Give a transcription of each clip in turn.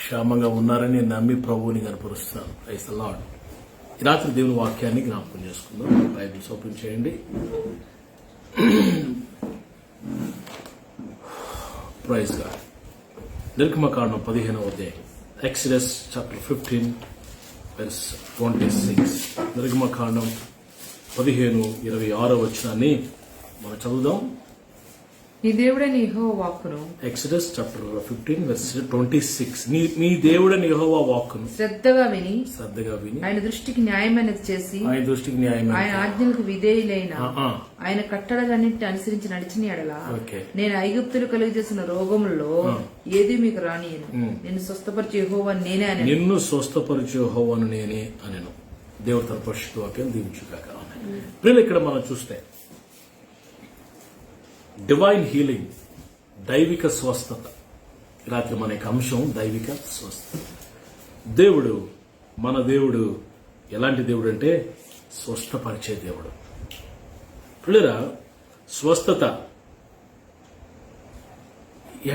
క్షేమంగా ఉన్నారని నమ్మి ప్రభువుని కనపరుస్తున్నాను. Praise the lord. ఈ రాత్రి దేవుని వాక్యాన్ని జ్ఞాపకం చేసుకుందాం. బైబిల్స్ ఓపెన్ చేయండి. Praise God. నిర్గమకాండం 15వ అధ్యాయం, ఎక్సడస్ చాప్టర్ 15 వెర్స్ 26. నిర్గమకాండం 15:26 వచనాన్ని మనం చదువుదాం. నీ దేవుడైన యెహోవా వాక్కును, ఎక్సడస్ చాప్టర్ 15 వెర్స్ 26. నీ దేవుడైన యెహోవా వాక్కును శ్రద్ధగా విని ఆయన దృష్టికి న్యాయమైనది చేసి ఆయన ఆజ్ఞలకు విధేయులైన ఆయన కట్టడలన్నింటినీ అనుసరించి నడిచిన ఎడల నేను ఐగుప్తులు కలుగజేసిన రోగములలో ఏది మీకు రానియను. నిన్ను స్వస్థపరిచే యెహోవాను నేనే అని. నిన్ను స్వస్థపరిచే యెహోవాను నేనే అనెను. దేవుడు తన పరిశుద్ధ వాక్యం దీవించుగాక. ప్రియులు, ఇక్కడ మనం చూస్తే డివైన్ హీలింగ్, దైవిక స్వస్థత. రాత్రి మన యొక్క అంశం దైవిక స్వస్థత. దేవుడు, మన దేవుడు ఎలాంటి దేవుడు అంటే స్వస్థపరిచే దేవుడు. పిల్లరా, స్వస్థత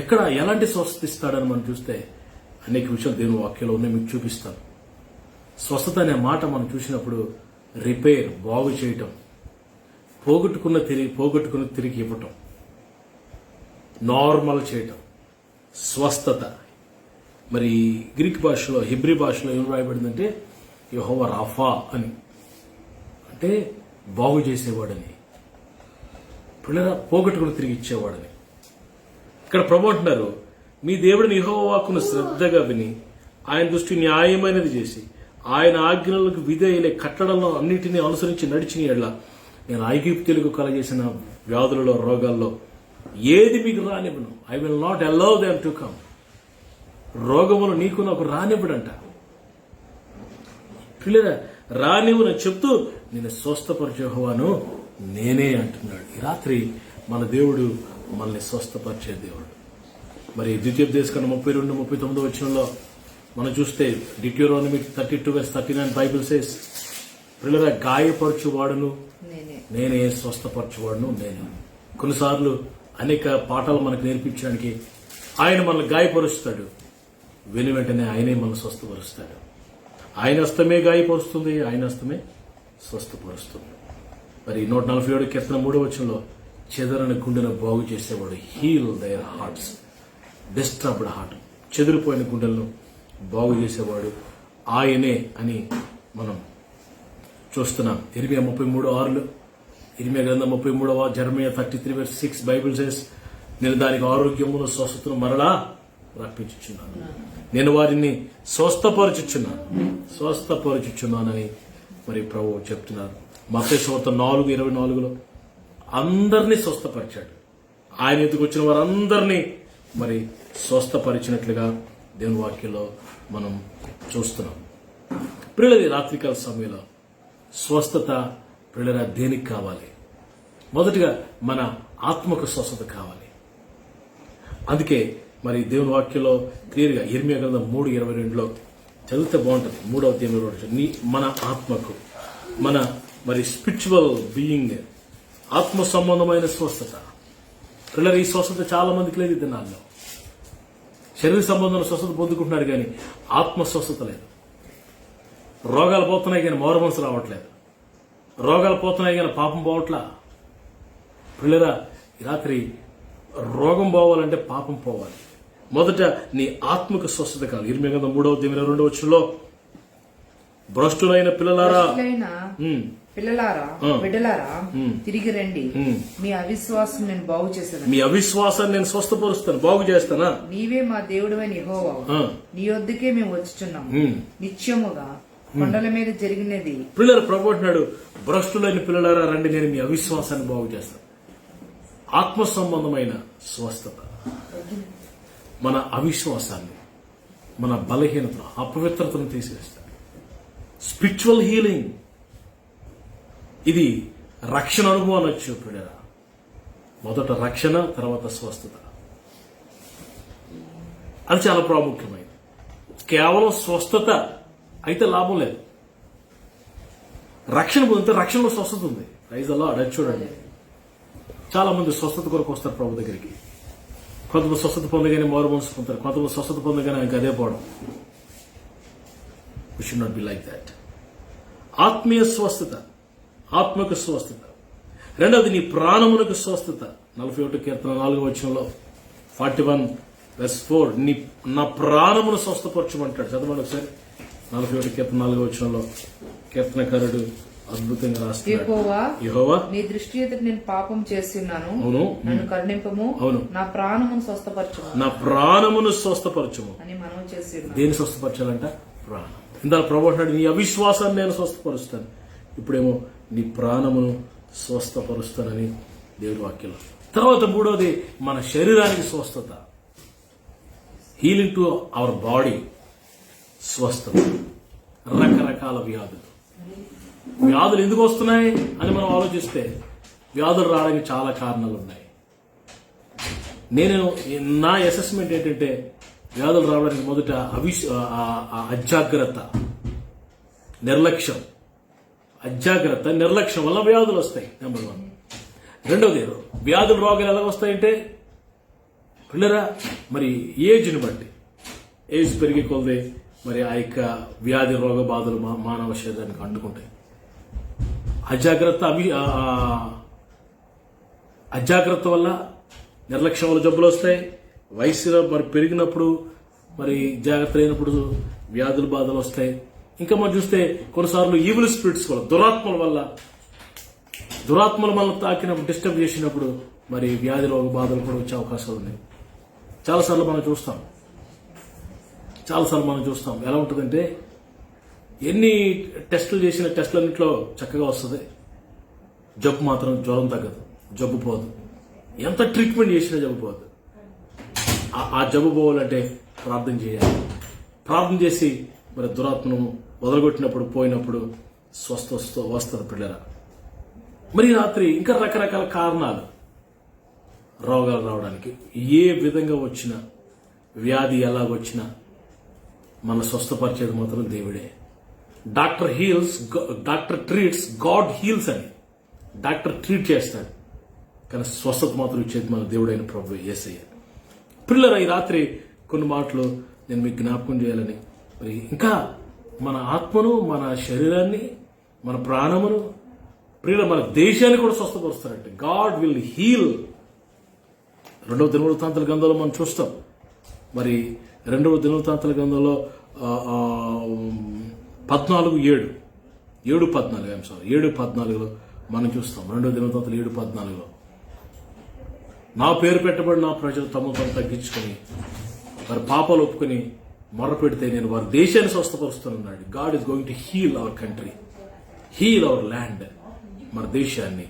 ఎక్కడ ఎలాంటి స్వస్థత ఇస్తాడని మనం చూస్తే అనేక విషయాలు దేవుని వాక్యంలో ఉన్నాయి, మీకు చూపిస్తాను. స్వస్థత అనే మాట మనం చూసినప్పుడు రిపేర్, బాగు చేయటం, పోగొట్టుకున్న తిరిగి ఇవ్వటం, నార్మల్ చేయటం, స్వస్థత. మరి గ్రీక్ భాషలో, హిబ్రీ భాషలో ఏం రాయబడిందంటే యెహోవా రాఫా అని, అంటే బాగు చేసేవాడని, పిల్లల పోగొట్టుకుని తిరిగి ఇచ్చేవాడని. ఇక్కడ ప్రభు అంటున్నారు, మీ దేవుడిని యెహోవా వాక్కును శ్రద్ధగా విని ఆయన దృష్టి న్యాయమైనది చేసి ఆయన ఆజ్ఞలకు విధేయులై కట్టడలను అన్నిటినీ అనుసరించి నడిచిన ఎడల నేను ఐగుప్తీయులకు కలగజేసిన వ్యాధులలో, రోగాల్లో ఏది మీకు రానివ్వను. I will not allow them to come. రోగములు నీకు నాకు రానివ్వడంట. పిల్లరా, రానివ్వని చెప్తూ నేను స్వస్థపరిచే యెహోవాను నేనే అంటున్నాడు. ఈ రాత్రి మన దేవుడు మనల్ని స్వస్థపరిచే దేవుడు. మరి ద్వితీయోపదేశకాండం 32-39 వచనంలో మనం చూస్తే డిట్యూరోనమీ 32:39 బైబిల్ సేస్, పిల్లరా, గాయపరచువాడును నేనే, స్వస్థపరచువాడును నేనే. కొన్నిసార్లు అనేక పాఠాలు మనకు నేర్పించడానికి ఆయన మనల్ని గాయపరుస్తాడు, వెను వెంటనే ఆయనే మనల్ని స్వస్థపరుస్తాడు. ఆయన హస్తమే గాయపరుస్తుంది, ఆయన హస్తమే స్వస్థపరుస్తుంది. మరి 147 కీర్తన 3వ వచనంలో చెదరని గుండెను బాగు చేసేవాడు, heal their hearts, disturbed heart, చెదిరిపోయిన గుండెలను బాగు చేసేవాడు ఆయనే అని మనం చూస్తున్నాం. ఇర్మియా 33:6, ఇర్మియా గ్రంథం 33, జెరమియా 33:6 బైబిల్ సేస్, నేను దానికి ఆరోగ్యమును స్వస్థతను మరలా రప్పించుచున్నాను, నేను వారిని స్వస్థపరచుచున్నానని మరి ప్రభువు చెప్తున్నారు. మత్తయి సువార్త 4:24 అందరినీ స్వస్థపరిచాడు. ఆయన ఎదుగు వచ్చిన వారందరినీ మరి స్వస్థపరిచినట్లుగా దేవుని వాక్యంలో మనం చూస్తున్నాం. ప్రియులది, రాత్రికాల సమయంలో స్వస్థత ప్రియులరా దేనికి కావాలి? మొదటిగా మన ఆత్మకు స్వస్థత కావాలి. అందుకే మరి దేవుని వాక్యంలో క్లియర్గా ఇర్మియా గ్రంథం 3:22 చదివితే బాగుంటుంది. 3వ అధ్యాయంలో మన ఆత్మకు, మన మరి స్పిరిచువల్ బీయింగ్, ఆత్మ సంబంధమైన స్వస్థత. ప్రియులరా, ఈ స్వస్థత చాలా మందికి లేదు. దినాల్లో శరీర సంబంధమైన స్వస్థత పొందుకుంటున్నారు కానీ ఆత్మ స్వస్థత లేదు. రోగాలు పోతున్నాయి కానీ మారు మనసు రావట్లేదు. రోగాలు పోతున్నాయి కానీ పాపం పోవట్లా. పిల్లరా, రాత్రి రోగం పోవాలంటే పాపం పోవాలి. మొదట నీ ఆత్మకు స్వస్థత కావాలి. ఇర్మియా గ్రంథం 3:22 వచనంలో, భ్రష్టులైన పిల్లలారా, బిడ్డలారా తిరిగి రండి, మీ అవిశ్వాసం నేను బాగు చేస్తాను. మీ అవిశ్వాసాన్ని నేను స్వస్థపరుస్తాను, బాగు చేస్తానా? నీవే మా దేవుడైన యెహోవా, నీ వద్దకే మేము వచ్చుచున్నాం. నిత్యముగా కొండల మీద జరిగినది. పిల్లలు ప్రభు అంటున్నాడు, భ్రష్టులైన పిల్లలారా రండి, నేను మీ అవిశ్వాసాన్ని బాగు చేస్తాను. ఆత్మ సంబంధమైన స్వస్థత, మన అవిశ్వాసాన్ని, మన బలహీనతను, అపవిత్రతను తీసేస్తాడు. స్పిరిచువల్ హీలింగ్, ఇది రక్షణ అనుభవం అనొచ్చు. పిల్లరా, మొదట రక్షణ, తర్వాత స్వస్థత. అది చాలా ప్రాముఖ్యమైనది. కేవలం స్వస్థత అయితే లాభం లేదు. రక్షణ పొందితే రక్షణలో స్వస్థత ఉంది. Praise the Lord. అది చూడండి, చాలా మంది స్వస్థత కొరకు వస్తారు ప్రభు దగ్గరికి. కొంతమంది స్వస్థత పొందగానే మారు మనసు పొందుతారు, కొంతమంది స్వస్థత పొందగానే ఇంకా అదే పోవడం. We should not be like that. ఆత్మీయ స్వస్థత, ఆత్మకు స్వస్థత. రెండవది నీ ప్రాణమునకు స్వస్థత. 41 కీర్తన 4వ వచనంలో 41:4 నా ప్రాణమును స్వస్థపరచమంటాడు. చదవండి ఒకసారి. 41 కీర్తన 4వ వచనంలో కీర్తనకారుడు అద్భుతంగా రాస్తున్నాడు. యెహోవా నీ దృష్టి ఎదుట నేను పాపం చేస్తున్నాను, అవును, నన్ను కరుణింపము, అవును, నా ప్రాణమును స్వస్థపరచము, నా ప్రాణమును స్వస్థపరచము అని మనం చేస్తున్నాను. దేని స్వస్థపరచాలంట? ప్రాణం. ఇందాక ప్రభు అంటాడు, నీ అవిశ్వాసాన్ని నేను స్వస్థపరుస్తాను. ఇప్పుడేమో నీ ప్రాణమును స్వస్థపరుస్తానని దేవుడి వాక్యంలో. తర్వాత మూడోది మన శరీరానికి స్వస్థత. హీలింగ్ టు అవర్ బాడీ, స్వస్థత. రకరకాల వ్యాధులు ఎందుకు వస్తున్నాయి అని మనం ఆలోచిస్తే వ్యాధులు రావడానికి చాలా కారణాలు ఉన్నాయి. నా అసెస్మెంట్ ఏంటంటే వ్యాధులు రావడానికి మొదట అజాగ్రత్త, నిర్లక్ష్యం. అజాగ్రత్త, నిర్లక్ష్యం వల్ల వ్యాధులు వస్తాయి. నెంబర్ 1. రెండవది వ్యాధులు రోగాలు ఎలా వస్తాయంటే పిల్లరా మరి ఏజ్ని బట్టి, ఏజ్ పెరిగే కొలది మరి ఆ యొక్క వ్యాధి రోగ బాధలు మానవ శరీరానికి అంటుకుంటాయి. అజాగ్రత్త వల్ల, నిర్లక్ష్యం వల్ల జబ్బులు వస్తాయి. వయసులో మరి పెరిగినప్పుడు మరి జాగ్రత్త అయినప్పుడు వ్యాధులు బాధలు వస్తాయి. ఇంకా మనం చూస్తే కొన్నిసార్లు ఈవిల్ స్పిరిట్స్ వల్ల, దురాత్మల వల్ల తాకినప్పుడు, డిస్టర్బ్ చేసినప్పుడు మరి వ్యాధి రోగ బాధలు కూడా వచ్చే అవకాశాలు ఉన్నాయి. చాలాసార్లు మనం చూస్తాం ఎలా ఉంటుందంటే ఎన్ని టెస్టులు చేసిన టెస్టులన్నింటిలో చక్కగా వస్తుంది, జబ్బు మాత్రం జ్వరం తగ్గదు, జబ్బు పోదు. ఎంత ట్రీట్మెంట్ చేసినా జబ్బు పోదు. ఆ జబ్బు పోవాలంటే ప్రార్థన చేయాలి. ప్రార్థన చేసి మరి దురాత్మను వదలగొట్టినప్పుడు, పోయినప్పుడు వస్తుంది పిల్లరా. మరి రాత్రి ఇంకా రకరకాల కారణాలు రోగాలు రావడానికి. ఏ విధంగా వచ్చినా, వ్యాధి ఎలాగొచ్చినా మన స్వస్థపరిచేది మాత్రం దేవుడే. డాక్టర్ ట్రీట్స్, గాడ్ హీల్స్ అని. డాక్టర్ ట్రీట్ చేస్తాడు, కానీ స్వస్థత మాత్రం ఇచ్చేది మన దేవుడైన ప్రభువే, యేసయ్య. పిల్లరా, ఈ రాత్రి కొన్ని మాటలు నేను మీకు జ్ఞాపకం చేయాలని, మరి ఇంకా మన ఆత్మను, మన శరీరాన్ని, మన ప్రాణమును, ప్రియుల మన దేశాన్ని కూడా స్వస్థపరుస్తారంటే గాడ్ విల్ హీల్. 2వ దినవృత్తాంతాల గ్రంథంలో మనం చూస్తాం. మరి 2వ దినవృత్తాంతాల గ్రంథంలో 7:14 మనం చూస్తాం. 2వ దినవృత్తాంతాలు 7:14 నా పేరు పెట్టబడి నా ప్రజలు తమను తగ్గించుకొని వారి పాపాలు ఒప్పుకొని మొర్ర పెడితే నేను వారి దేశాన్ని స్వస్థపరుస్తానన్నాడు. God is going to heal our country, heal our land. మన దేశాన్ని,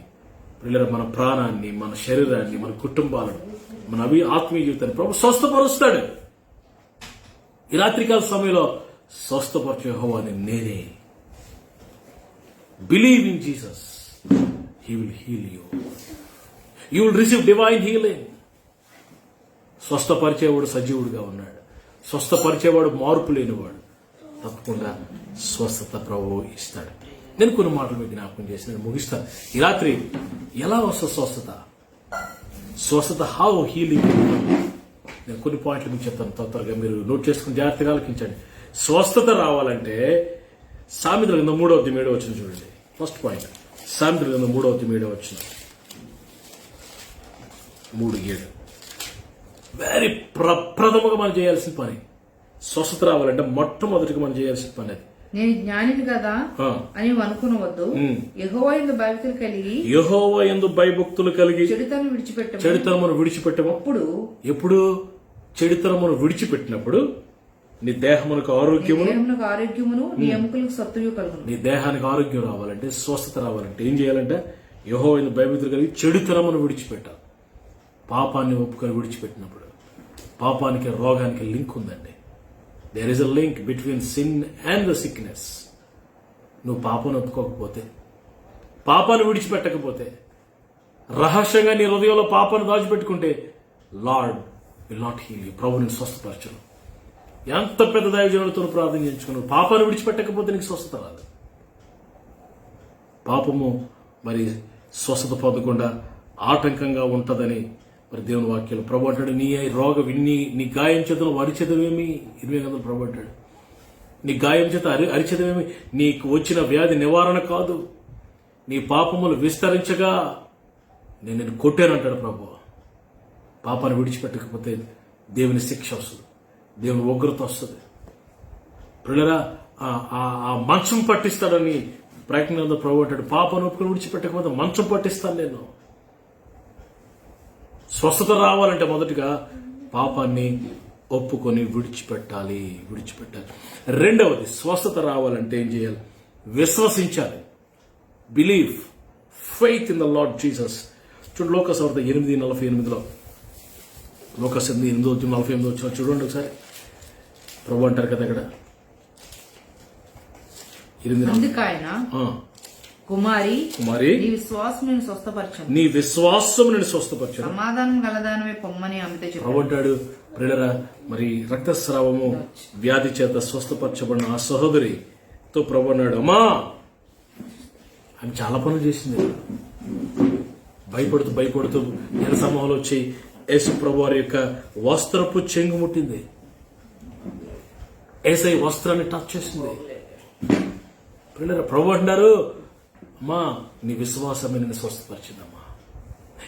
మన ప్రాణాన్ని, మన శరీరాన్ని, మన కుటుంబాలను, మన ఆత్మీయ జీవితాన్ని ప్రభు స్వస్థపరుస్తాడు. ఈ రాత్రికాల సమయంలో స్వస్థపరిచే యెహోవాని నేనే. Believe in Jesus, he will heal you. You will receive divine healing. స్వస్థపరిచేవాడు సజీవుడిగా ఉన్నాడు. స్వస్థపరిచేవాడు మార్పు లేనివాడు. తప్పకుండా స్వస్థత ప్రభువు ఇస్తాడు. నేను కొన్ని మాటలు మీకు జ్ఞాపకం చేసి నేను ముగిస్తాను. ఈ రాత్రి ఎలా వస్తుంది స్వస్థత? How healing? నేను కొన్ని పాయింట్లు మీకు చెప్తాను, త్వరగా మీరు నోట్ చేసుకుని జాగ్రత్తగా ఆలకించండి. స్వస్థత రావాలంటే సామెతల గ్రంథం 3:7 చూడండి. ఫస్ట్ పాయింట్, సామెతల గ్రంథం 3:7 3:7. వెరీ ప్రథమంగా మనం చేయాల్సిన పని, స్వస్థత రావాలంటే మొట్టమొదటిగా మనం చేయాల్సిన పని అది. నేను జ్ఞానిని కదా అని అనుకునవద్దు. యెహోవా యందు భయభక్తులు కలిగి చెడుతనమును విడిచిపెట్టము. ఎప్పుడు చెడుతనమును విడిచిపెట్టినప్పుడు నీ దేహమునకు ఆరోగ్యమును నీ ఎముకలకు సత్తుయు కలుగును. నీ దేహానికి ఆరోగ్యం రావాలంటే, స్వస్థత రావాలంటే ఏం చేయాలంటే యెహోవా యందు భయభక్తులు కలిగి చెడుతనమును విడిచిపెట్టాలి. పాపాన్ని ఒప్పుకొని విడిచిపెట్టినప్పుడు, పాపానికి రోగానికి లింక్ ఉందండి. There is a link between sin and the sickness. నువ్వు పాపాన్ని ఒప్పుకోకపోతే, పాపాన్ని విడిచిపెట్టకపోతే, రహస్యంగా నీ హృదయంలో పాపాన్ని దాచిపెట్టుకుంటే Lord will not heal you. ప్రభుని స్వస్థపరచను. ఎంత పెద్ద దైవజనులతో ప్రార్థన చేయించుకున్నావు, పాపాన్ని విడిచిపెట్టకపోతే నీకు స్వస్థత రాదు. పాపము మరి స్వస్థత పొందకుండా ఆటంకంగా ఉంటుందని మరి దేవుని వాక్యాలు ప్రభు అంటాడు, నీ రోగం నీ గాయం చేతను అరిచేదవేమి, 20 ప్రభు అంటాడు, నీ గాయం చేత అరిచేదవేమి, నీకు వచ్చిన వ్యాధి నివారణ కాదు, నీ పాపములు విస్తరించగా నేను నిన్ను కొట్టానంటాడు ప్రభు. పాపాన్ని విడిచిపెట్టకపోతే దేవుని శిక్ష వస్తుంది, దేవుని ఉగ్రత వస్తుంది. పిల్లరా, ఆ మంచం పట్టిస్తాడని ప్రయత్నంలో ప్రభు అంటాడు, పాపాన్ని ఒప్పుకొని విడిచిపెట్టకపోతే మంచం పట్టిస్తాను నేను. స్వస్థత రావాలంటే మొదటిగా పాపాన్ని ఒప్పుకొని విడిచిపెట్టాలి. రెండవది, స్వస్థత రావాలంటే ఏం చేయాలి? విశ్వసించాలి. Believe, faith in the Lord Jesus. చూడు లోకసువార్త 8:48, లోకసువార్త 8:48 వచ్చిన చూడండి ఒకసారి. ప్రభు అంటారు కదా ఇక్కడ, కుమారి నీ విశ్వాసం నేను స్వస్థపరచను, సమాధానం గలదానమే పొమ్మని ఆమెతో చెప్పాడు. ప్రభు అంటాడు, ప్రియులరా, మరి రక్తస్రావము వ్యాధి చేత స్వస్థపరచబడిన ఆ సహోదరితో ప్రభు అన్నాడు, అమ్మా, ఆమె చాలా పనులు చేసింది. భయపడుతూ జన సమూహంలో వచ్చి యేసు ప్రభు వారి యొక్క వస్త్రపు చెంగు ముట్టింది. యేసయ్య వస్త్రాన్ని టచ్ చేసింది. ప్రభు అంటారు, అమ్మా, నీ విశ్వాసమే నిన్ను స్వస్థపరిచిందమ్మా.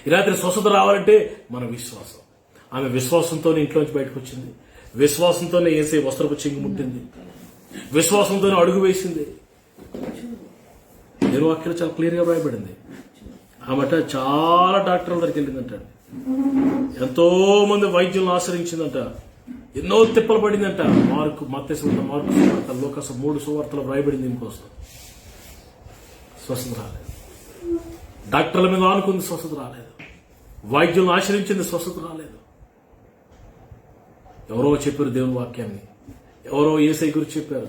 ఈ రాత్రి స్వస్థత రావాలంటే మన విశ్వాసం. ఆమె విశ్వాసంతోనే ఇంట్లోంచి బయటకు వచ్చింది, విశ్వాసంతోనే యేసయ్య వస్త్రపు చెంగు ముట్టింది, విశ్వాసంతోనే అడుగు వేసింది. దేవుని వాక్యాలు చాలా క్లియర్ గా రాయబడింది. ఆమెట చాలా డాక్టర్ల దగ్గరికి వెళ్ళిందంట, ఎంతో మంది వైద్యులను ఆశ్రయించిందంట, ఎన్నో తిప్పలు పడిందంట. మత్తయి సువార్త, మార్కు సువార్త, లూకా 3 సువార్తలు రాయబడింది. దీనికోసం స్వస్థత రాలేదు. డాక్టర్ల మీద ఆనుకుంది, స్వస్థత రాలేదు. వైద్యులను ఆశ్రయించింది, స్వస్థత రాలేదు. ఎవరో చెప్పారు దేవుని వాక్యాన్ని, ఎవరో యేసయ్య గురించి చెప్పారు.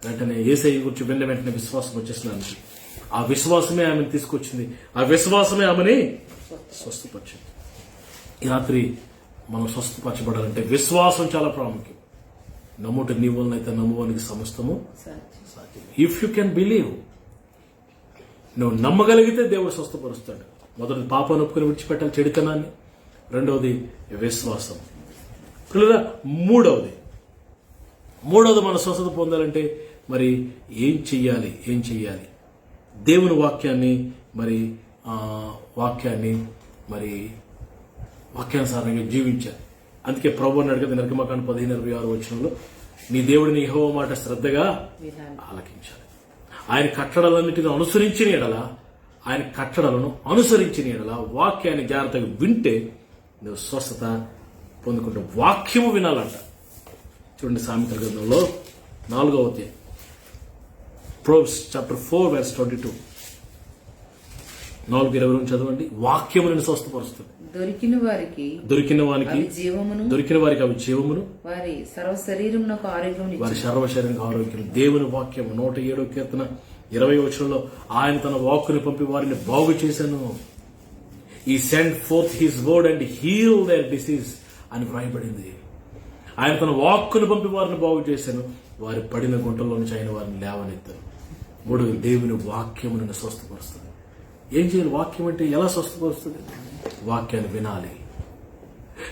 వెంటనే యేసయ్య గురించి వెంటనే విశ్వాసం వచ్చేసినానికి ఆ విశ్వాసమే ఆమెను తీసుకొచ్చింది, ఆ విశ్వాసమే ఆమెని స్వస్థపరిచింది. ఈ రాత్రి మనం స్వస్థపరచబడాలంటే విశ్వాసం చాలా ప్రాముఖ్యం. నమ్ముట నీ వలనైతే నమ్మువానికి సమస్తము సాధ్యం. ఇఫ్ యూ కెన్ బిలీవ్, నువ్వు నమ్మగలిగితే దేవుడు స్వస్థపరుస్తాడు. మొదటిది పాపాన్ని ఒప్పుకొని విడిచిపెట్టాలి, చెడుతనాన్ని. రెండవది విశ్వాసం. పిల్లరా, మూడవది మన స్వస్థత పొందాలంటే మరి ఏం చెయ్యాలి? దేవుని వాక్యాన్ని వాక్యానుసారంగా జీవించాలి. అందుకే ప్రభు అన్నాడు కదా, నిర్గమకాండ 15:26 వచనంలో, నీ దేవుడిని యెహోవా మాట శ్రద్ధగా ఆలకించాలి. ఆయన కట్టడలన్నిటిని అనుసరించిన ఎడల, వాక్యాన్ని జాగ్రత్తగా వింటే నువ్వు స్వస్థత పొందుకుంటే. వాక్యము వినాలంట. చూడండి, సామెతల గ్రంథంలో 4వ అధ్యాయం, Proverbs chapter 4:22, 4:20 చదవండి. వాక్యము నిన్ను స్వస్థపరుస్తుంది. దొరికిన వారికి అవి జీవమును, వారి సర్వ శరీరమునకు ఆరోగ్యం. దేవుని వాక్యము 107వ కీర్తన 20వ వచనంలో, ఆయన తన వాక్కుని పంపి వారిని బాగు చేశాను. He sent forth his word and healed their disease అని వ్రాయబడింది. ఆయన తన వాక్కుని పంపి వారిని బాగు చేశాను, వారి పడిన గుంటల్లో నుంచి ఆయన వారిని లేవనెత్తాను. 3, దేవుని వాక్యము నిన్ను స్వస్థపరుస్తుంది. ఏం చేయాలి? వాక్యం అంటే ఎలా స్వస్థపరుస్తుంది? వాక్యాన్ని వినాలి.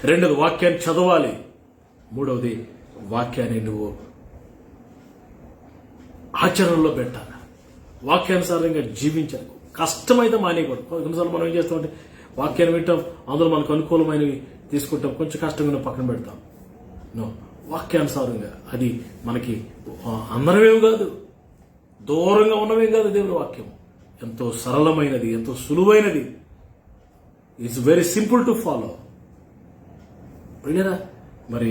రెండోది, వాక్యాన్ని చదవాలి. మూడవది, వాక్యాన్ని నువ్వు ఆచరణలో పెట్టాలి. వాక్యానుసారంగా జీవించాలి. కష్టమైతే మానేయకూడదు. కొన్నిసార్లు మనం ఏం చేస్తామంటే వాక్యాన్ని వింటాం, అందులో మనకు అనుకూలమైనవి తీసుకుంటాం, కొంచెం కష్టంగా పక్కన పెడతాం. వాక్యానుసారంగా, అది మనకి అందరమేమి కాదు, దూరంగా ఉన్నవేం కాదు. దేవుని వాక్యం ఎంతో సరళమైనది, ఎంతో సులువైనది. It's very simple to follow. ప్రియరా, మరి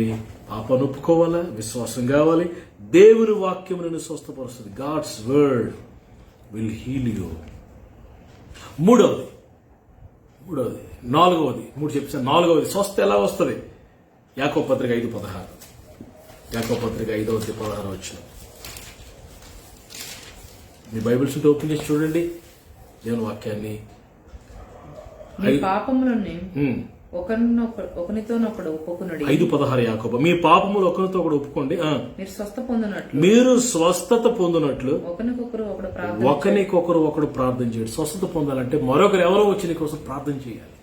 పాపాన్ని ఒప్పుకోవాలా, విశ్వాసం కావాలి. దేవుని వాక్యం నిన్ను స్వస్థపరుస్తుంది. God's word will heal you. మూడవది, నాలుగవది, 3 చెప్పాను. నాలుగవది, స్వస్థ ఎలా వస్తుంది? యాకోబు పత్రిక 5:16, యాకోబు పత్రిక 5వ అధ్యాయం 16 వచనం. మీ బైబిల్స్ ఉంటే ఓపెన్ చేసి చూడండి దేవుని వాక్యాన్ని. ఒకనితోనొకడు ఒప్పుకొనుడి. 5:16 యాకోబు, మీ పాపములు ఒకరితో ఒకడు ఒప్పుకోండి, మీరు స్వస్థత పొందినట్లు ఒకరికొకరు ప్రార్థన చేయండి. స్వస్థత పొందాలంటే మరొకరు ఎవరో వచ్చి నీ కోసం ప్రార్థన చేయాలి.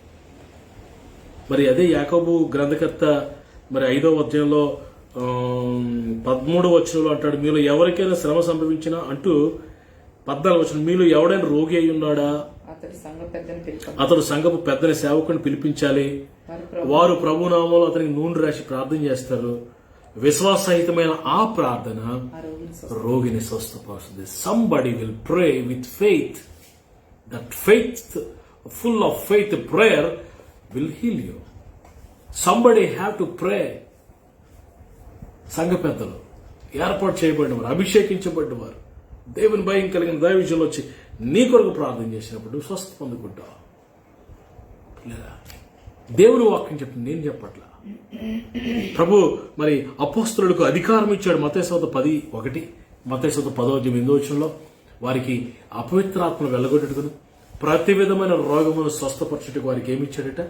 మరి అదే యాకోబు గ్రంథకర్త మరి 5వ అధ్యాయంలో 13వ వచనంలో అంటాడు, మీలో ఎవరికైనా శ్రమ సంభవించినా అంటూ 14వ వచనం, మీలో ఎవడైనా రోగి అయి ఉన్నాడా, అతడు సంఘపు పెద్దని సేవకుని పిలిపించాలి, వారు ప్రభునామంలో అతనికి నూనె రాసి ప్రార్థన చేస్తారు. విశ్వాసహితమైన ఆ ప్రార్థన రోగిని స్వస్థపరుస్తుంది. Somebody will pray with faith. That faith, full of faith prayer will heal you. Somebody have to pray. సంఘ పెద్దలు, ఏర్పాటు చేయబడినవారు, అభిషేకించబడినవారు, దేవుని భయం కలిగిన దైవజనులు వచ్చి నీ కొరకు ప్రార్థన చేసినప్పుడు స్వస్థ పొందుకుంటావు. లేదా దేవుని వాక్యం చెప్పింది, నేను చెప్పట్లా. ప్రభు మరి అపోస్తలులకు అధికారం ఇచ్చాడు. మత్తయి 10:1, మత్తయి 10:8 వారికి అపవిత్రాత్మను వెళ్ళగొట్టుకుని ప్రతి విధమైన రోగమును స్వస్థపరచుటకు వారికి ఏమి ఇచ్చాడట?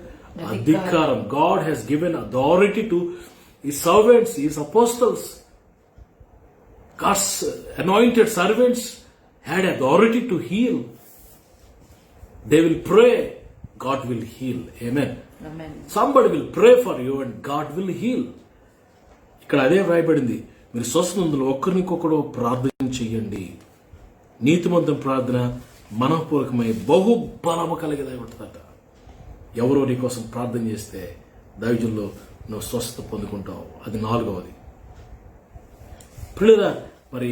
అధికారం. God has given authority to his servants, his apostles. God's anointed servants had authority to heal. They will pray, God will heal. Amen. Amen. Somebody will pray for you and God will heal. ఇక్కడ అదే వ్రాయబడింది, మీరు స్వస్థనందులో ఒక్కరినికొకడు ప్రార్థన చెయ్యండి. నీతిమంతుని ప్రార్థన మనఃపూర్వకమై బహుబలము కలిగేదై ఉంటుందట. ఎవరో నీ కోసం ప్రార్థన చేస్తే దైవజనులో నువ్వు స్వస్థత పొందుకుంటావు. అది 4వది. పిల్లరా, మరి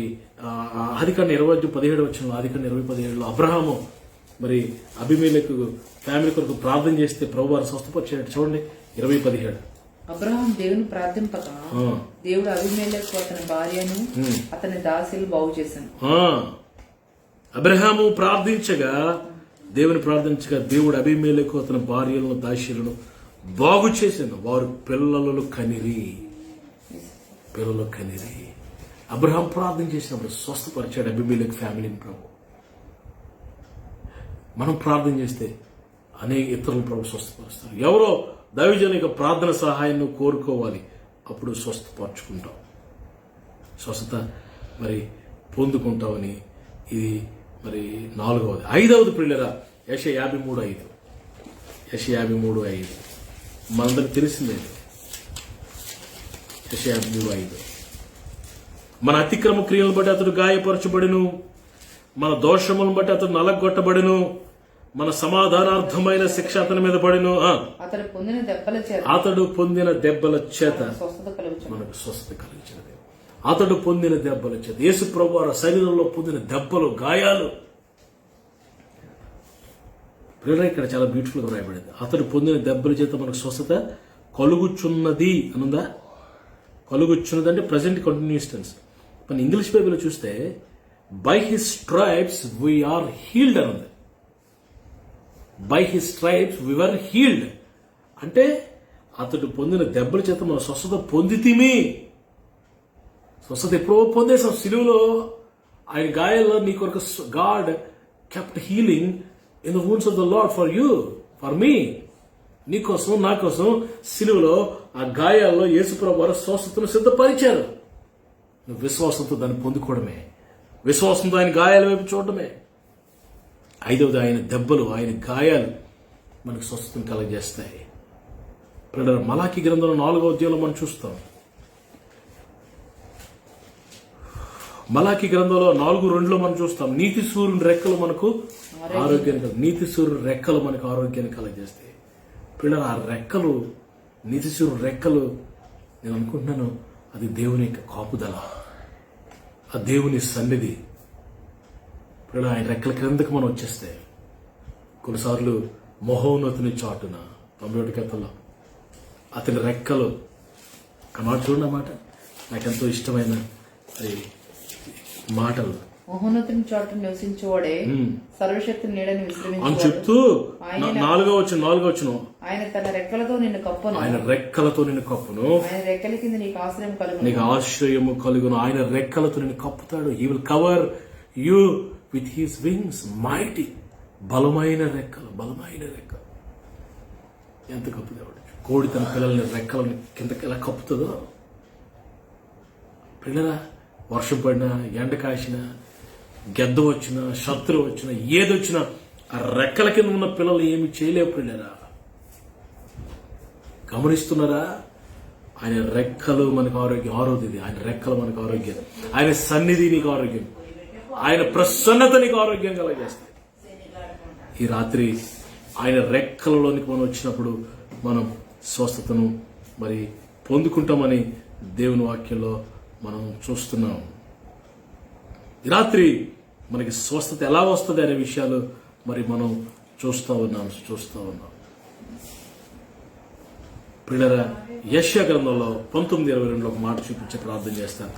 ఆదికాండం 20:17 ఆదికాండం 20:17 అబ్రహాము మరి అబీమెలెకు ఫ్యామిలీ కొరకు ప్రార్థన చేస్తే ప్రభు వారు స్వస్థపరిచాడు. చూడండి 20:17. అబ్రహాం దేవుని ప్రార్థింపక దేవుడు అబీమెలెకు అతని భార్యను అతని దాసీలు బాగు చేశాను. అబ్రహాము ప్రార్థించగా, దేవుని ప్రార్థించగా దేవుడు అబీమెలెకు అతని భార్యలను దాసీలను బాగు చేశాను. వారు పిల్లలు కనిరి. అబ్రహాం ప్రార్థన చేసినప్పుడు స్వస్థపరిచాడు అబీమెలెకు ఫ్యామిలీని ప్రభు. మనం ప్రార్థన చేస్తే అనేక ఇతరులను ప్రభు స్వస్థపరుస్తారు. ఎవరో దైవజనుల యొక్క ప్రార్థన సహాయాన్ని కోరుకోవాలి, అప్పుడు స్వస్థపరచుకుంటాం, స్వస్థత మరి పొందుకుంటామని. ఇది మరి 4వది. 5వది ప్రియులరా, యెషయా 53:5. యెషయా 53:5 మనందరికి తెలిసిందే. యెషయా 53:5. మన అతిక్రమ క్రియలను బట్టి అతడు గాయపరచబడిను, మన దోషములను బట్టి అతడు నలగొట్టబడిను, మన సమాధానార్థమైన శిక్ష అతని మీద పడిను. అతడు పొందిన దెబ్బల చేత మనకు స్వస్థత కలిగించినది. అతడు పొందిన దెబ్బల చేత, యేసు ప్రభువారు శరీరంలో పొందిన దెబ్బలు, గాయాలు. ఇక్కడ చాలా బ్యూటిఫుల్ గా రాయబడింది. అతడు పొందిన దెబ్బల చేత మనకు స్వస్థత కలుగుచున్నది అనుందా? కలుగుచున్నది అంటే ప్రజెంట్ కంటిన్యూస్ టెన్స్. మన ఇంగ్లీష్ బైబిల్ చూస్తే by his stripes we are healed అనుంది. By his stripes we are healed అంటే అతడు పొందిన దెబ్బల చేత మనం స్వస్థత పొందితిమి. స్వస్థత ఎప్పుడో పొందేసాం సిలువలో. ఆయన గాయాల్లో నీ కొరకు God kept healing in the wounds of the lord for you, for me. నీ కోసం, నా కోసం సిలువలో ఆ గాయాల్లో యేసుప్రభువు వారు స్వస్థతను సిద్ధపరిచారు. నువ్వు విశ్వాసంతో దాన్ని పొందుకోవడమే, విశ్వాసంతో ఆయన గాయాల వైపు చూడటమే. 5వది, ఆయన దెబ్బలు, ఆయన గాయాలు మనకు స్వస్థతను కలగజేస్తాయి. మలాకి గ్రంథంలో 4వ అధ్యాయంలో మనం చూస్తాం. మలాకి గ్రంథంలో 4:2 మనం చూస్తాం. నీతి సూర్యుని రెక్కలు మనకు ఆరోగ్యాన్ని, నీతి సూర్యుని రెక్కలు మనకు ఆరోగ్యాన్ని కలగజేస్తాయి. పిల్లలు, ఆ రెక్కలు, నీతి సూర్యుని రెక్కలు, నేను అనుకుంటున్నాను అది దేవుని యొక్క కాపుదల, ఆ దేవుని సన్నిధి. పిల్లలు, ఆయన రెక్కల క్రిందకు మనం వచ్చేస్తే కొన్నిసార్లు మహోన్నతుని చాటున 91 కథల్లో అతని రెక్కలు, ఆ మాట చూడండి, అన్నమాట నాకెంతో ఇష్టమైన మాటలు. మహోన్నతుని చాటు నివసించువాడే సర్వశక్తి నీడని విశ్రమించు చెప్తూ 4వ వచనం, ఆయన తన రెక్కలతో నిన్ను కప్పును, ఆయన రెక్కలతో నిన్ను కప్పును, ఆయన రెక్కల కింద నీకు ఆశ్రయం కలుగును, నీకు ఆశ్రయము కలుగును. ఆయన రెక్కలతో నిన్ను కప్పుతాడు. He will cover you with his wings. Mighty, బలమైన రెక్కలు, బలమైన రెక్కలు. ఎంత కప్పుతాడు కోడి తన పిల్లల్ని రెక్కలని కిందకి ఎలా కప్పుతుందో. పిల్లరా, వర్షం పడినా, ఎండ కాసినా, గెద్ద వచ్చినా, శత్రువు వచ్చినా, ఏదొచ్చినా ఆ రెక్కల కింద ఉన్న పిల్లలు ఏమి చేయలేవు. పిల్లరా, గమనిస్తున్నారా? ఆయన రెక్కలు మనకు ఆరోగ్యం. ఆరోగ్యం ఆయన రెక్కలు మనకు ఆరోగ్యం. ఆయన సన్నిధి నీకు ఆరోగ్యం. ఆయన ప్రసన్నత నీకు ఆరోగ్యం కలగజేస్తాయి. ఈ రాత్రి ఆయన రెక్కలలోనికి మనం వచ్చినప్పుడు మనం స్వస్థతను మరి పొందుకుంటామని దేవుని వాక్యంలో మనం చూస్తున్నాం. ఈ రాత్రి మనకి స్వస్థత ఎలా వస్తుంది అనే విషయాలు మరి మనం చూస్తూ ఉన్నాం. పిల్లరా, యెషయా గ్రంథంలో 19:22 ఒక మాట చూపించి ప్రార్థన చేస్తాను.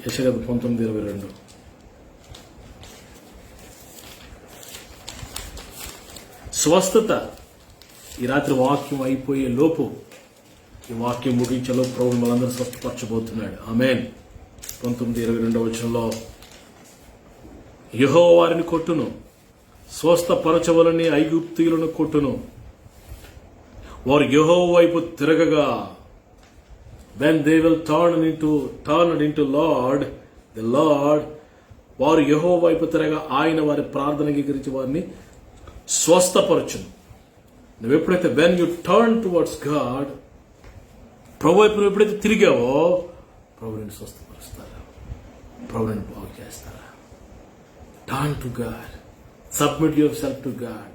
యెషయా గ్రంథం 19:22. స్వస్థత. ఈ రాత్రి వాక్యం అయిపోయే లోపు, ఈ వాక్యం ముగించే లోపు ప్రభు మనందరూ స్వస్థపరచబోతున్నాడు. ఆమేన్. 19:22 యెహోవా వారిని కొట్టును, స్వస్థపరచవలని ఐగుప్తీయులను కొట్టును. వారు యెహోవా వైపు తిరగగా, when they will turn into Lord, the Lord, వారు యెహోవా వైపు తిరగగా ఆయన వారి ప్రార్థన అంగీకరించి వారిని స్వస్థపరచును. నువ్వు ఎప్పుడైతే when you turn towards God, ప్రభు వైపు ఎప్పుడైతే తిరిగావో ప్రభుని స్వస్థపరుస్తారా, ప్రభుని బాగు చేస్తారా. Turn to God, submit yourself to God.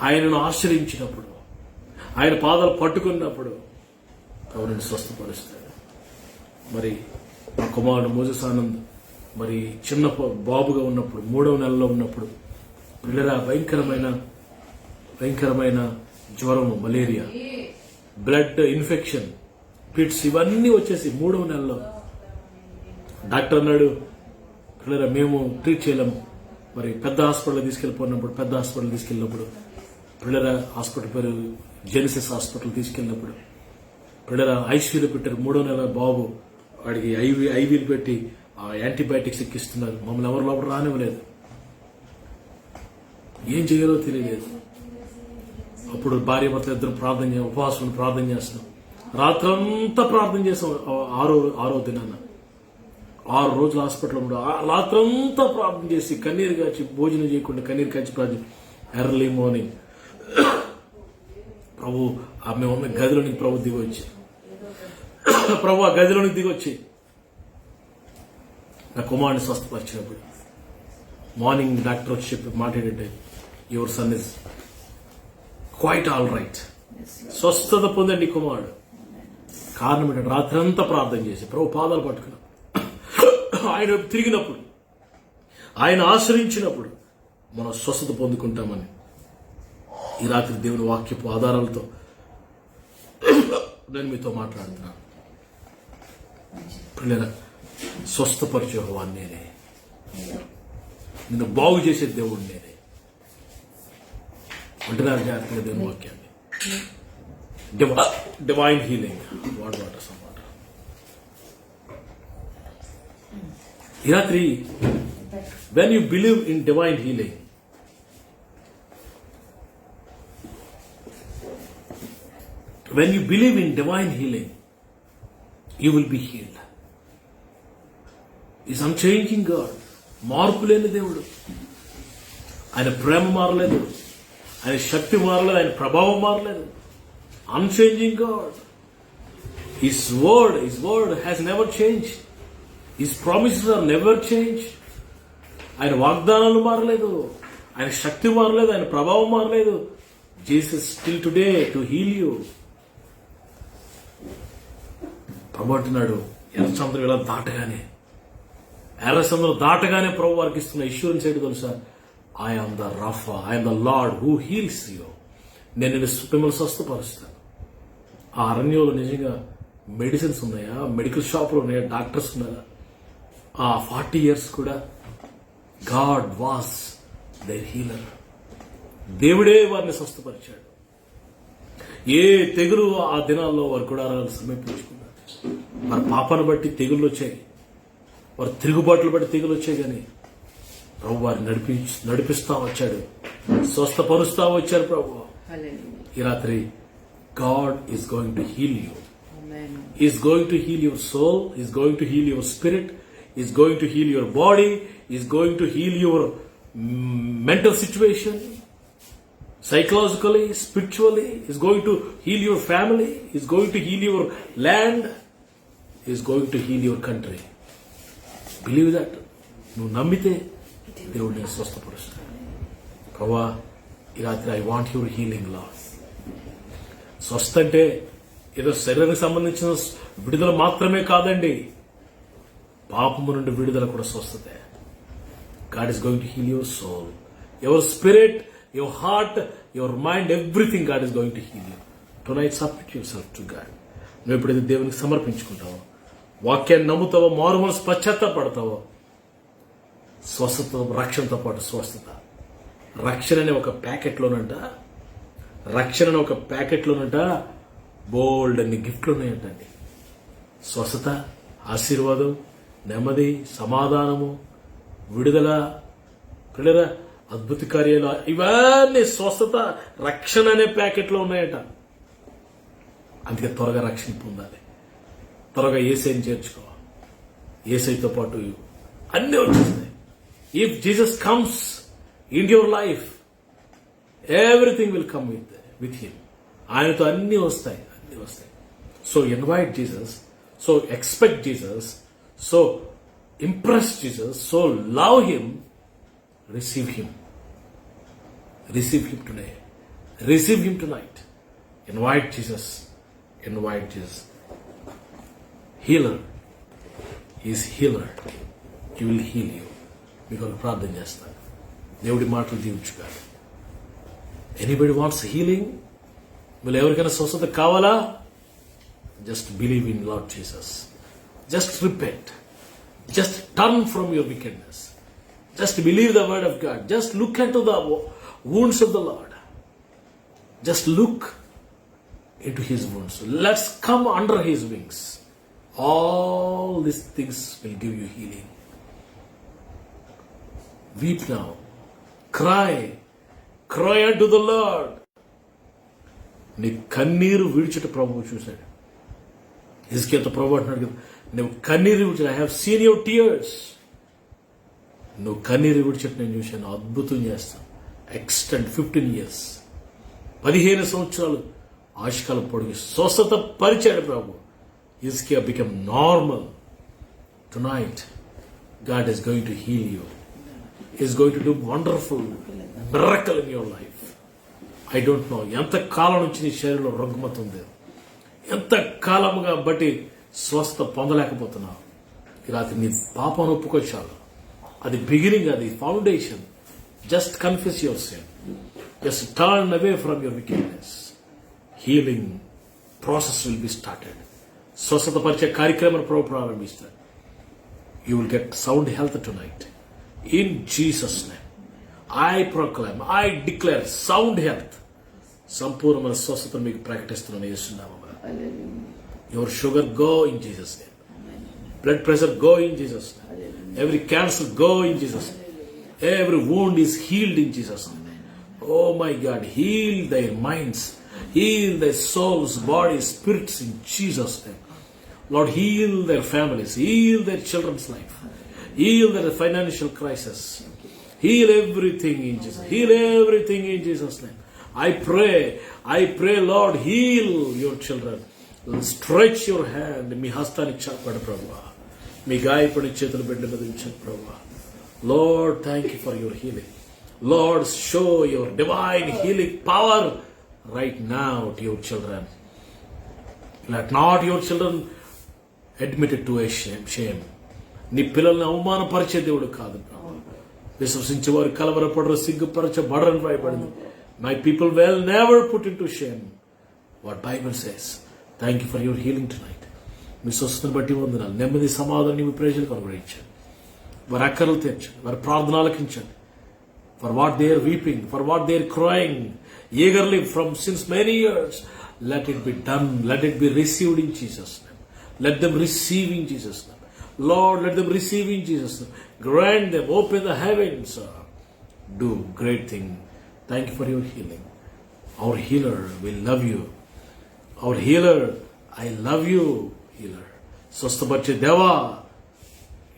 ఆయనను ఆశ్రయించినప్పుడు, ఆయన పాదాలు పట్టుకున్నప్పుడు ప్రభుని స్వస్థపరుస్తాడు. మరి మా కుమారుడు మోజెస్ ఆనంద్ మరి చిన్న బాబుగా ఉన్నప్పుడు, 3వ నెలలో ఉన్నప్పుడు పిల్లల భయంకరమైన జ్వరము, మలేరియా, బ్లడ్ ఇన్ఫెక్షన్, పిట్స్ ఇవన్నీ వచ్చేసి 3వ నెలలో. డాక్టర్ అన్నాడు, పిల్లల మేము ట్రీట్ చేయలేము. మరి పెద్ద హాస్పిటల్ తీసుకెళ్ళినప్పుడు పిల్లల హాస్పిటల్ పేరు జెనిసిస్ హాస్పిటల్ తీసుకెళ్ళినప్పుడు పిల్లల ఐసీయూలో పెట్టారు. 3వ నెల బాబు, వాడికి ఐవీలు పెట్టి యాంటీబయాటిక్స్ ఎక్కిస్తున్నారు. మమ్మల్ని ఎవరు లోపల రానివ్వలేదు. ఏం చేయాలో తెలియలేదు. అప్పుడు భార్య భర్త ఇద్దరు ఉపవాసం ప్రార్థన చేస్తున్నాం. రాత్రంతా ప్రార్థన చేసాం. ఆరో దినాన 6 రోజులు హాస్పిటల్లో కూడా రాత్రంతా ప్రార్థన చేసి కన్నీరు కాచి, భోజనం చేయకుండా కన్నీరు కాచి ప్రార్థన. ఎర్లీ మార్నింగ్ ప్రభు మేము ఉన్న గదిలోనికి ప్రభు దిగొచ్చి ప్రభు ఆ గదిలోనికి దిగొచ్చి నా కుమారుని స్వస్థపరిచినప్పుడు మార్నింగ్ డాక్టర్ వచ్చి చెప్పి మాట్లాడంటే, your son is quite all right, స్వస్థత పొందండి కుమారుడు. కారణం ఏంటంటే రాత్రంతా ప్రార్థన చేసి ప్రభు పాదాలు పట్టుకున్నాం. ఆయన తిరిగినప్పుడు, ఆయన ఆశ్రయించినప్పుడు మనం స్వస్థత పొందుకుంటామని ఈ రాత్రి దేవుని వాక్యపు ఆధారాలతో నేను మీతో మాట్లాడుతున్నాను. పిల్లల స్వస్థపరిచే యెహోవాను నేనే, నిన్ను బాగు చేసే దేవుడు నేనే అంటున్నారు జాగ్రత్తగా దేవుని వాక్యాన్ని. డివైన్ హీలింగ్, వాటర్ అన్నమాట. ఈ రాత్రి when you believe in divine healing, you will be healed. Is unchanging God, మార్పు లేని దేవుడు. ఆయన ప్రేమ మారలేదు, ఆయన శక్తి మారలేదు, ఆయన ప్రభావం మారలేదు. Unchanging God. His word has never changed. His promises are never changed. ఆయన వాగ్దానాలు మారలేదు, ఆయన శక్తి మారలేదు, ఆయన ప్రభావం మారలేదు. Jesus still today to heal you. ప్రభు అంటున్నాడు, ఎర్రసముద్రం ఇలా దాటగానే ప్రభు వారికి ఇస్తున్న ఇన్సూరెన్స్ ఏంటి తెలుసా? I am the Rapha, I am the Lord who heals you. నేను మిమ్మల్ని స్వస్థపరుస్తాను. ఆ అరణ్యంలో నిజంగా మెడిసిన్స్ ఉన్నాయా? మెడికల్ షాపులు ఉన్నాయా? డాక్టర్స్ ఉన్నారా? ఆ 40 years కూడా గాడ్ వాస్ దేర్ హీలర్. దేవుడే వారిని స్వస్థపరిచాడు. ఏ తెగులు ఆ దినాల్లో వారి గుడారాలు సమీపించుకున్నారు. వారి పాపను బట్టి తెగుళ్ళు వచ్చాయి, వారి తిరుగుబాట్లు బట్టి తెగులు వచ్చాయి. కానీ ప్రభు వారిని నడిపిస్తా వచ్చాడు, స్వస్థపరుస్తా వచ్చారు ప్రభు. ఈ రాత్రి God is going to heal you. Is going to heal your soul, is going to heal your spirit, is going to heal your body, is going to heal your mental situation. psychologically, spiritually. He's going to heal your family. He's going to heal your land. He's going to heal your country. Believe that. నువ్వు నమ్మితే దేవుడు నేను స్వస్థపరుస్తాడు. ప్రభువా, ఈ రాత్రి I want your healing laws. స్వస్థ అంటే ఏదో శరీరానికి సంబంధించిన విడుదల మాత్రమే కాదండి, పాపము నుండి విడుదల కూడా స్వస్థతే. God is going to heal your soul, your spirit, your heart, your mind, everything. God is going to heal you. Tonight submit yourself to God. నువ్వు ఎప్పుడైతే దేవునికి సమర్పించుకుంటావో, వాక్యాన్ని నమ్ముతావో, మారు మనసు పశ్చాత్తాపడతావో, స్వస్థత, రక్షణతో పాటు స్వస్థత. రక్షణ అనే ఒక ప్యాకెట్లోనంట బోల్డ్ అన్ని గిఫ్ట్లు ఉన్నాయంటండి. స్వస్థత, ఆశీర్వాదం, నెమ్మది, సమాధానము, విడుదల, పిల్లల అద్భుత కార్యాలు, ఇవన్నీ స్వస్థత, రక్షణ అనే ప్యాకెట్లో ఉన్నాయట. అందుకే త్వరగా రక్షణ పొందాలి, త్వరగా యేసయ్యని చేర్చుకోవాలి. యేసయ్యతో పాటు అన్నీ వచ్చేస్తాయి. If Jesus comes in your life, everything will come with him. ఆయనతో అన్నీ వస్తాయి. So invite Jesus, so expect Jesus, so impress Jesus, so love him, receive him today, receive him tonight. Invite Jesus. Healer, he is healer, he will heal you. మీకు ప్రార్థన చేస్తాను, దేవుడి మాటలు దీవించుగా. Anybody wants healing? మీరు ఎవరికైనా స్వస్థత కావాలా? Just believe in lord Jesus, just repent, just turn from your wickedness, just believe the word of God, just look into the wounds of the Lord, just look into his wounds. Let's come under his wings. All these things will give you healing. Weep now, cry unto the Lord. నీ కన్నీరు విడిచిట ప్రభువు చూశాడు. హిజ్కియాతో ప్రభు అంటున్నాడు కదా, నువ్వు కన్నీరు విడిచి, I have seen your tears. నువ్వు కన్నీరు విడిచిట్టు నేను చూశాను, అద్భుతం చేస్తాను. ఎక్స్టెండ్ 15 years, 15 సంవత్సరాలు ఆయుష్కాలం పొడిగి స్వస్థత పరిచాడు ప్రభు. Hezekiah become normal. Tonight God is going to heal you. He is going to do wonderful miracle in your life. I don't know ఎంత కాలం నుంచి నీ శరీరంలో రుగ్మత ఉంది, ఎంత కాలముగా బట్టి స్వస్థ పొందలేకపోతున్నావు. ఈ రాత్రి నీ పాపను ఒప్పుకొచ్చావు. అది బిగినింగ్, అది foundation. Just confess your sin, just turn away from your wickedness. Healing process will be started. స్వస్థత పరిచే కార్యక్రమాన్ని ప్రభు ప్రారంభిస్తాడు. You will get sound health tonight in Jesus name. I proclaim, I declare sound health. సంపూర్ణమైన స్వస్థతను మీకు ప్రకటిస్తున్నాను యేసునామములో. Your sugar go in Jesus' name. Blood pressure go in Jesus' name. Every cancer go in Jesus' name. Every wound is healed in Jesus' name. Oh my God, heal their minds, heal their souls, bodies, spirits in Jesus' name. Lord, heal their families, heal their children's life, heal their financial crisis, heal everything in Jesus. Heal everything in Jesus' name. I pray, Lord, heal your children. Stretch your hand. మీ హస్తాన్ని చాపండి ప్రభువా, మీ గాయపడి చేతులు బిడ్డ మీద ఉంచండి ప్రభువా. Lord, thank you for your healing. Lord, show your divine healing power right now to your children. Let not your children admit it to a shame. నీ పిల్లల్ని అవమానపరిచే దేవుడు కాదు ప్రభు. విశ్వసించేవారు కలవరపడరు, సిగ్గుపరచబడరని భయపడింది. My people will never put into shame. What Bible says. Thank you for your healing tonight. మీ స్వస్థతను బట్టి వందనాలు. నెమ్మది, సమాధానం మీ ప్రజలకు అనుగ్రహించండి. వారి అక్కర్లు తీర్చండి, వారి ప్రార్థన ఆలకించండి. For what they are weeping, for what they are crying eagerly from since many years, let it be done. Let it be received in Jesus' name. Let them receive in Jesus' name. Lord, let them receive in Jesus' name. Grant them, open the heavens. Do great thing. Thank you for your healing. Our healer will love you. Our healer, I love you, healer. Swasthaparche Deva,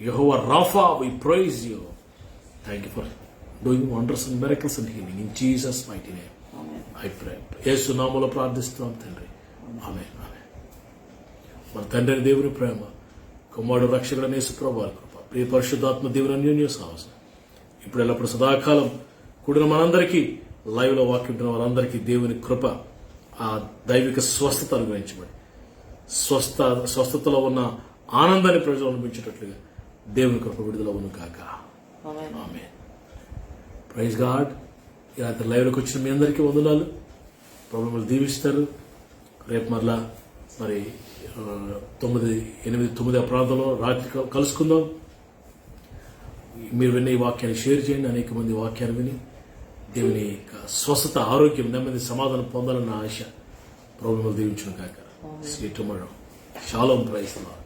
Yehovah Rapha, we praise you. Thank you for doing wonders and miracles and healing in Jesus' mighty name. I pray. యేసు నామములో ప్రార్థిస్తున్నాం తండ్రి. ఆమేన్. ఆమేన్. మన తండ్రి దేవుని ప్రేమ, కుమారుడు రక్షకుడైన యేసు ప్రభువు కృప, ప్రియ పరిశుద్ధాత్మ దేవుని అన్యోన్య సహవాసం ఇప్పుడు ఎల్లప్పుడు సదాకాలం కూడిన మనందరికీ, లైవ్ లో వాక్యం వారందరికీ దేవుని కృప, ఆ దైవిక స్వస్థత అనుగ్రహించబడి స్వస్థతలో ఉన్న ఆనందాన్ని ప్రజలు అనిపించేటట్లుగా దేవుని కృప విడుదల ఉన్న కాక. ఆమేన్. Praise God. ఈ రాత్రి లైవ్లోకి వచ్చిన మీ అందరికీ వందనాలు. ప్రభువులు దీవిస్తారు. రేపు మరలా మరి 9, 8, 9 ఆ ప్రాంతంలో రాత్రి కలుసుకుందాం. మీరు విన్న ఈ వాక్యాన్ని షేర్ చేయండి. అనేక మంది వాక్యాన్ని విని దేవుని స్వస్థత, ఆరోగ్యం, నెమ్మది, సమాధానం పొందాలన్న ఆశ ప్రభువులు దీవించును కాక. See you tomorrow. Shalom. Praise the Lord.